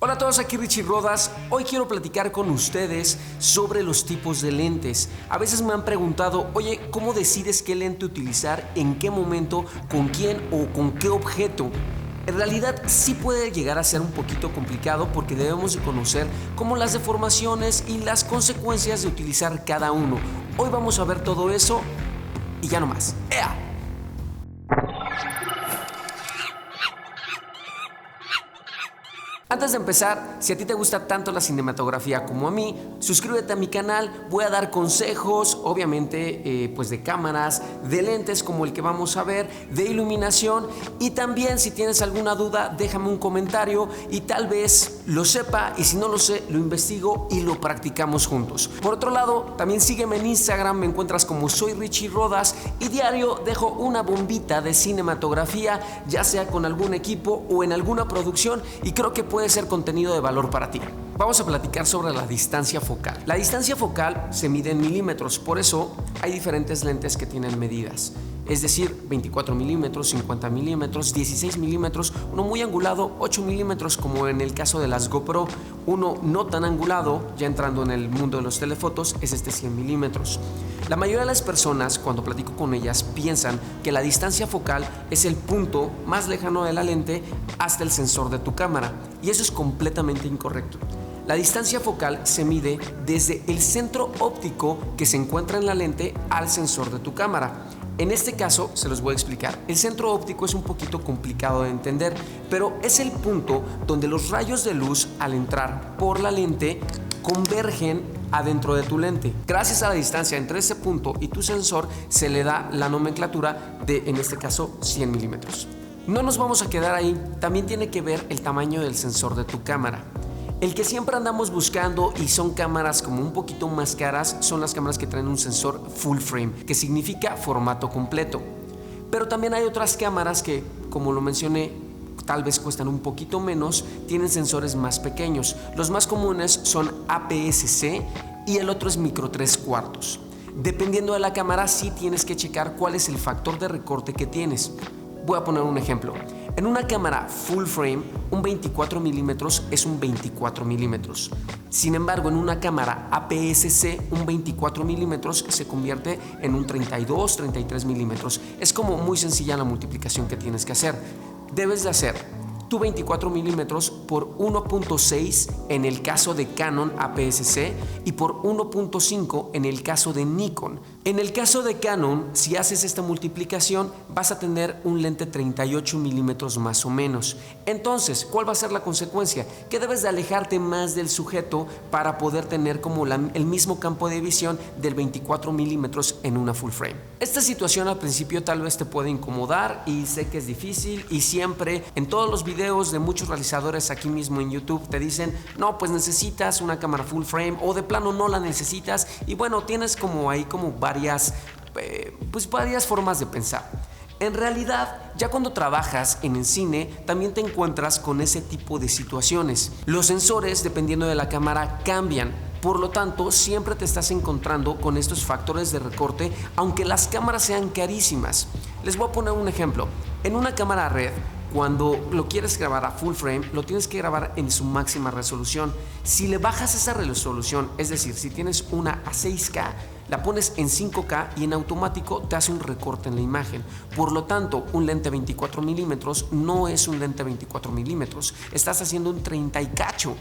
Hola a todos, aquí Richie Rodas. Hoy quiero platicar con ustedes sobre los tipos de lentes. A veces me han preguntado, oye, ¿cómo decides qué lente utilizar, en qué momento, con quién o con qué objeto? En realidad sí puede llegar a ser un poquito complicado porque debemos de conocer como las deformaciones y las consecuencias de utilizar cada uno. Hoy vamos a ver todo eso y ya no más. ¡Ea! Antes de empezar, si a ti te gusta tanto la cinematografía como a mí, suscríbete a mi canal. Voy a dar consejos, obviamente, pues de cámaras, de lentes como el que vamos a ver, de iluminación, y también si tienes alguna duda, déjame un comentario y tal vez lo sepa, y si no lo sé, lo investigo y lo practicamos juntos. Por otro lado, también sígueme en Instagram, me encuentras como Soy Richie Rodas, y diario dejo una bombita de cinematografía, ya sea con algún equipo o en alguna producción, y creo que puede ser contenido de valor para ti. Vamos a platicar sobre la distancia focal. La distancia focal se mide en milímetros, por eso hay diferentes lentes que tienen medidas. Es decir, 24 milímetros, 50 milímetros, 16 milímetros, uno muy angulado, 8 milímetros como en el caso de las GoPro, uno no tan angulado, ya entrando en el mundo de los telefotos, es este 100 milímetros. La mayoría de las personas, cuando platico con ellas, piensan que la distancia focal es el punto más lejano de la lente hasta el sensor de tu cámara, y eso es completamente incorrecto. La distancia focal se mide desde el centro óptico que se encuentra en la lente al sensor de tu cámara. En este caso, se los voy a explicar. El centro óptico es un poquito complicado de entender, pero es el punto donde los rayos de luz, al entrar por la lente, convergen adentro de tu lente. Gracias a la distancia entre ese punto y tu sensor, se le da la nomenclatura de, en este caso, 100 milímetros. No nos vamos a quedar ahí, también tiene que ver el tamaño del sensor de tu cámara. El que siempre andamos buscando y son cámaras como un poquito más caras son las cámaras que traen un sensor full frame, que significa formato completo. Pero también hay otras cámaras que, como lo mencioné, tal vez cuestan un poquito menos, tienen sensores más pequeños. Los más comunes son APS-C y el otro es micro 3/4. Dependiendo de la cámara, sí tienes que checar cuál es el factor de recorte que tienes. Voy a poner un ejemplo. En una cámara full frame, un 24 milímetros es un 24 milímetros. Sin embargo, en una cámara APS-C, un 24 milímetros se convierte en un 32, 33 milímetros. Es como muy sencilla la multiplicación que tienes que hacer. Debes de hacer tu 24 milímetros por 1.6 en el caso de Canon APS-C y por 1.5 en el caso de Nikon. En el caso de Canon, si haces esta multiplicación, vas a tener un lente 38 milímetros más o menos. Entonces, ¿cuál va a ser la consecuencia? Que debes de alejarte más del sujeto para poder tener como el mismo campo de visión del 24 milímetros en una full frame. Esta situación al principio tal vez te puede incomodar y sé que es difícil, y siempre en todos los videos de muchos realizadores aquí mismo en YouTube te dicen, no, pues necesitas una cámara full frame, o de plano no la necesitas, y bueno, tienes como ahí como varias formas de pensar. En realidad, ya cuando trabajas en el cine, también te encuentras con ese tipo de situaciones. Los sensores, dependiendo de la cámara, cambian. Por lo tanto, siempre te estás encontrando con estos factores de recorte, aunque las cámaras sean carísimas. Les voy a poner un ejemplo. En una cámara RED, cuando lo quieres grabar a full frame, lo tienes que grabar en su máxima resolución. Si le bajas esa resolución, es decir, si tienes una a 6K, la pones en 5K y en automático te hace un recorte en la imagen. Por lo tanto, un lente 24 milímetros no es un lente 24 milímetros. Estás haciendo un 30 y cacho.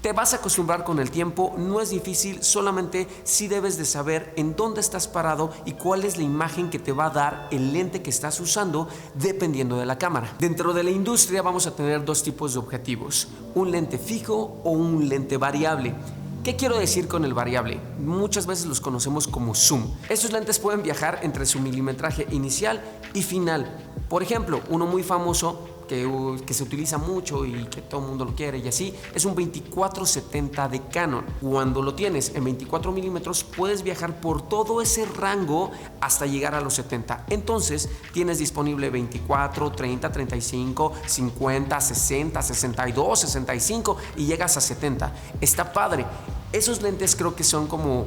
Te vas a acostumbrar con el tiempo, no es difícil, solamente sí debes de saber en dónde estás parado y cuál es la imagen que te va a dar el lente que estás usando dependiendo de la cámara. Dentro de la industria vamos a tener dos tipos de objetivos, un lente fijo o un lente variable. ¿Qué quiero decir con el variable? Muchas veces los conocemos como zoom. Estos lentes pueden viajar entre su milimetraje inicial y final. Por ejemplo, uno muy famoso que se utiliza mucho y que todo el mundo lo quiere y así, es un 24-70 de Canon. Cuando lo tienes en 24 milímetros, puedes viajar por todo ese rango hasta llegar a los 70. Entonces, tienes disponible 24, 30, 35, 50, 60, 62, 65 y llegas a 70. Está padre. Esos lentes creo que son como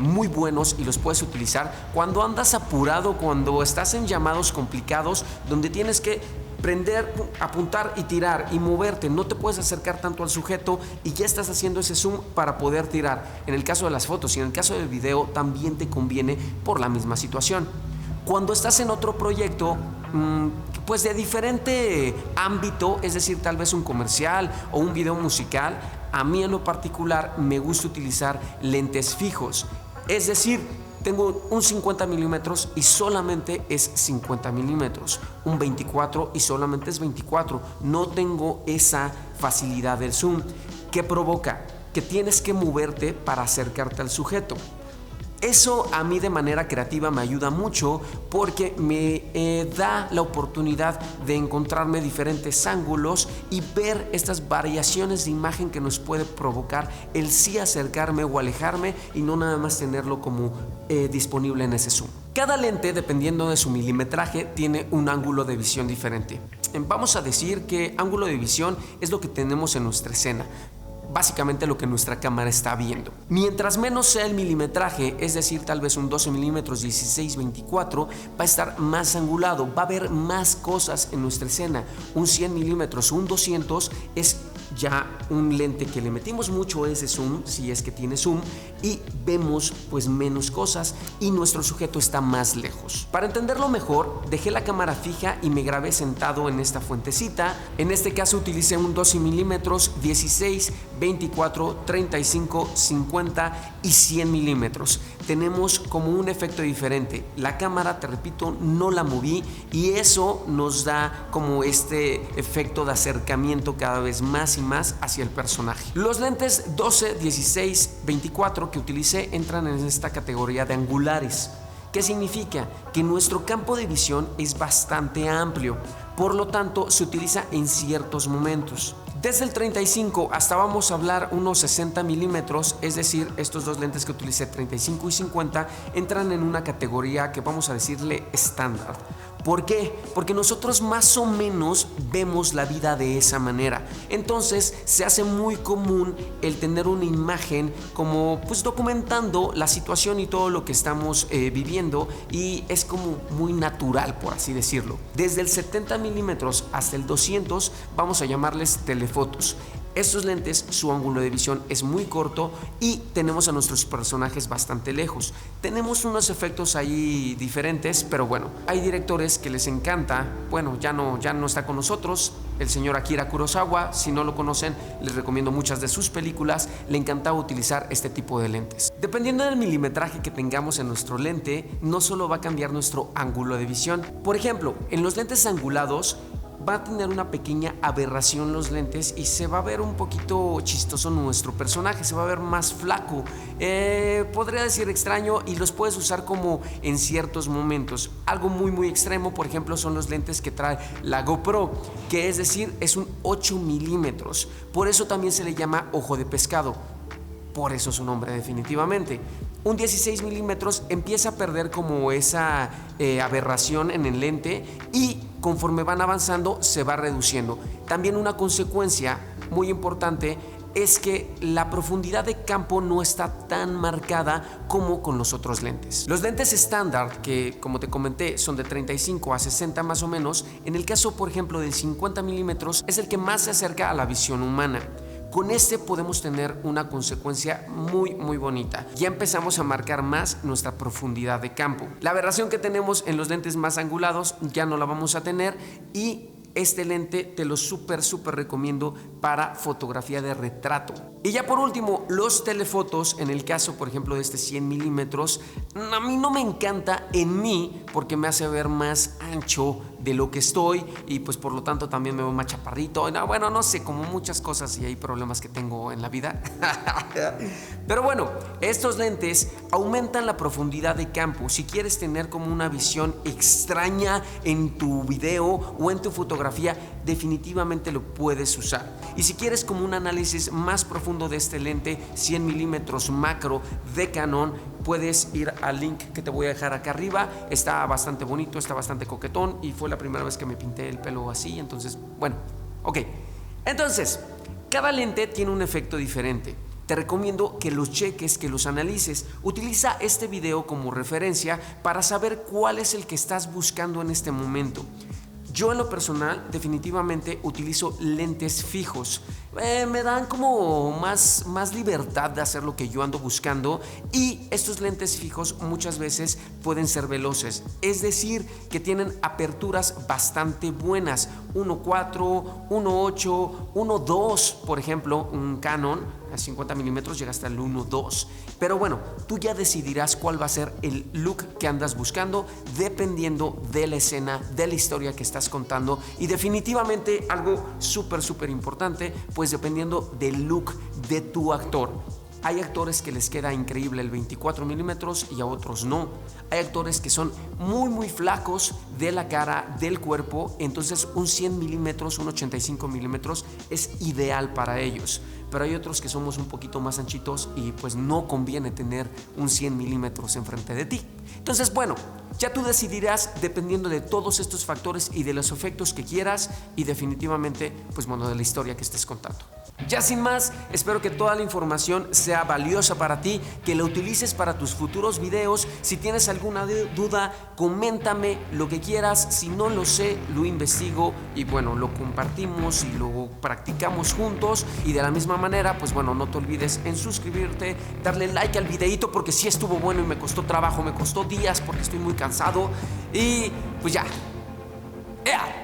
muy buenos y los puedes utilizar cuando andas apurado, cuando estás en llamados complicados, donde tienes que prender, apuntar y tirar y moverte. No te puedes acercar tanto al sujeto y ya estás haciendo ese zoom para poder tirar. En el caso de las fotos y en el caso del video también te conviene por la misma situación. Cuando estás en otro proyecto, pues de diferente ámbito, es decir, tal vez un comercial o un video musical, a mí en lo particular me gusta utilizar lentes fijos. Es decir, tengo un 50 milímetros y solamente es 50 milímetros, un 24 y solamente es 24. No tengo esa facilidad del zoom. ¿Qué provoca? Que tienes que moverte para acercarte al sujeto. Eso a mí de manera creativa me ayuda mucho porque me da la oportunidad de encontrarme diferentes ángulos y ver estas variaciones de imagen que nos puede provocar el sí acercarme o alejarme y no nada más tenerlo como disponible en ese zoom. Cada lente, dependiendo de su milimetraje, tiene un ángulo de visión diferente. Vamos a decir que ángulo de visión es lo que tenemos en nuestra escena. Básicamente lo que nuestra cámara está viendo. Mientras menos sea el milimetraje, es decir, tal vez un 12 milímetros, 16, 24, va a estar más angulado, va a haber más cosas en nuestra escena. Un 100 milímetros, un 200 es ya un lente que le metimos mucho ese zoom, si es que tiene zoom, y vemos pues menos cosas y nuestro sujeto está más lejos. Para entenderlo mejor, dejé la cámara fija y me grabé sentado en esta fuentecita. En este caso utilicé un 12 milímetros, 16, 24, 35, 50 y 100 milímetros. Tenemos como un efecto diferente. La cámara, te repito, no la moví y eso nos da como este efecto de acercamiento cada vez más y más hacia el personaje. Los lentes 12, 16, 24 que utilicé entran en esta categoría de angulares. ¿Qué significa? Que nuestro campo de visión es bastante amplio, por lo tanto se utiliza en ciertos momentos. Desde el 35 hasta vamos a hablar unos 60 milímetros, es decir, estos dos lentes que utilicé, 35 y 50, entran en una categoría que vamos a decirle estándar. ¿Por qué? Porque nosotros más o menos vemos la vida de esa manera. Entonces se hace muy común el tener una imagen como pues documentando la situación y todo lo que estamos viviendo y es como muy natural, por así decirlo. Desde el 70 milímetros hasta el 200 vamos a llamarles telefotos. Estos lentes, su ángulo de visión es muy corto y tenemos a nuestros personajes bastante lejos. Tenemos unos efectos ahí diferentes, pero bueno, hay directores que les encanta. Bueno, ya no está con nosotros, el señor Akira Kurosawa. Si no lo conocen, les recomiendo muchas de sus películas. Le encantaba utilizar este tipo de lentes. Dependiendo del milimetraje que tengamos en nuestro lente, no solo va a cambiar nuestro ángulo de visión. Por ejemplo, en los lentes angulados, va a tener una pequeña aberración los lentes y se va a ver un poquito chistoso nuestro personaje, se va a ver más flaco, podría decir extraño, y los puedes usar como en ciertos momentos. Algo muy extremo, por ejemplo, son los lentes que trae la GoPro, que es decir, es un 8 milímetros, por eso también se le llama ojo de pescado, por eso su nombre definitivamente. Un 16 milímetros empieza a perder como esa aberración en el lente y conforme van avanzando se va reduciendo. También una consecuencia muy importante es que la profundidad de campo no está tan marcada como con los otros lentes. Los lentes estándar, que como te comenté son de 35 a 60 más o menos, en el caso por ejemplo del 50 milímetros es el que más se acerca a la visión humana. Con este podemos tener una consecuencia muy bonita. Ya empezamos a marcar más nuestra profundidad de campo. La aberración que tenemos en los lentes más angulados ya no la vamos a tener y este lente te lo súper recomiendo para fotografía de retrato. Y ya por último, los telefotos, en el caso por ejemplo de este 100 milímetros, a mí no me encanta en mí porque me hace ver más ancho de lo que estoy y pues por lo tanto también me veo más chaparrito. Bueno, no sé, como muchas cosas y hay problemas que tengo en la vida. Pero bueno, estos lentes aumentan la profundidad de campo. Si quieres tener como una visión extraña en tu video o en tu fotografía, definitivamente lo puedes usar. Y si quieres como un análisis más profundo de este lente 100 milímetros macro de Canon, puedes ir al link que te voy a dejar acá arriba. Está bastante bonito, está bastante coquetón y fue la primera vez que me pinté el pelo así, entonces, bueno, ok. Entonces, cada lente tiene un efecto diferente. Te recomiendo que los cheques, que los analices. Utiliza este video como referencia para saber cuál es el que estás buscando en este momento. Yo en lo personal definitivamente utilizo lentes fijos. Me dan como más libertad de hacer lo que yo ando buscando, y estos lentes fijos muchas veces pueden ser veloces, es decir, que tienen aperturas bastante buenas, 1.4, 1.8, 1.2, por ejemplo, un Canon a 50 milímetros llega hasta el 1.2. Pero bueno, tú ya decidirás cuál va a ser el look que andas buscando dependiendo de la escena, de la historia que estás contando, y definitivamente algo súper importante, pues dependiendo del look de tu actor. Hay actores que les queda increíble el 24 milímetros y a otros no. Hay actores que son muy flacos de la cara, del cuerpo, entonces un 100 milímetros, un 85 milímetros es ideal para ellos. Pero hay otros que somos un poquito más anchitos y pues no conviene tener un 100 milímetros enfrente de ti. Entonces, bueno, ya tú decidirás dependiendo de todos estos factores y de los efectos que quieras, y definitivamente, pues bueno, de la historia que estés contando. Ya sin más, espero que toda la información sea valiosa para ti, que la utilices para tus futuros videos. Si tienes alguna duda, coméntame lo que quieras. Si no lo sé, lo investigo y bueno, lo compartimos y lo practicamos juntos. Y de la misma manera, pues bueno, no te olvides en suscribirte, darle like al videito, porque sí estuvo bueno y me costó trabajo, me costó días porque estoy muy cansado. Y pues ya. ¡Ea!